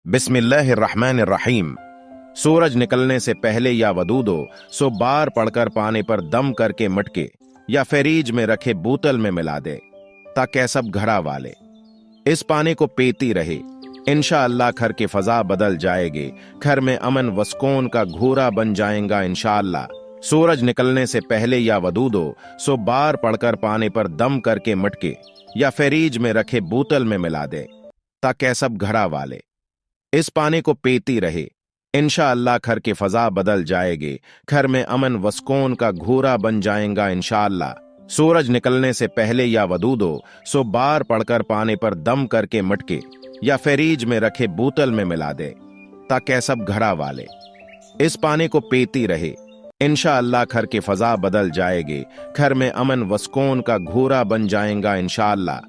बिस्मिल्लाहिर्रहमानिर्रहीम। सूरज निकलने से पहले या वदूदो सो बार पढ़कर पाने पर दम करके मटके या फेरीज में रखे बोतल में मिला दे ताकि सब घड़ा वाले इस पानी को पीती रहे। इंशाअल्लाह घर की फजा बदल जाएगी, घर में अमन वस्कून का घूरा बन जाएगा इंशाअल्लाह। सूरज निकलने से पहले या वदूदो सो बार पढ़कर पाने पर दम करके मटके या फेरीज में रखे बोतल में मिला दे ताकि सब घड़ा वाले इस पानी को पीती रहे। इंशाअल्लाह घर की फजा बदल जाएगी, घर में अमन वस्कून का घूरा बन जाएगा इंशाअल्लाह। सूरज निकलने से पहले या वदूदो सो बार पढ़कर पाने पर दम करके मटके या फेरीज में रखे बोतल में मिला दे ताकि सब घड़ा वाले इस पानी को पीती रहे। इंशाअल्लाह घर की फजा बदल जाएगी, घर में अमन वस्कून का घूरा बन जाएगा इंशाअल्लाह।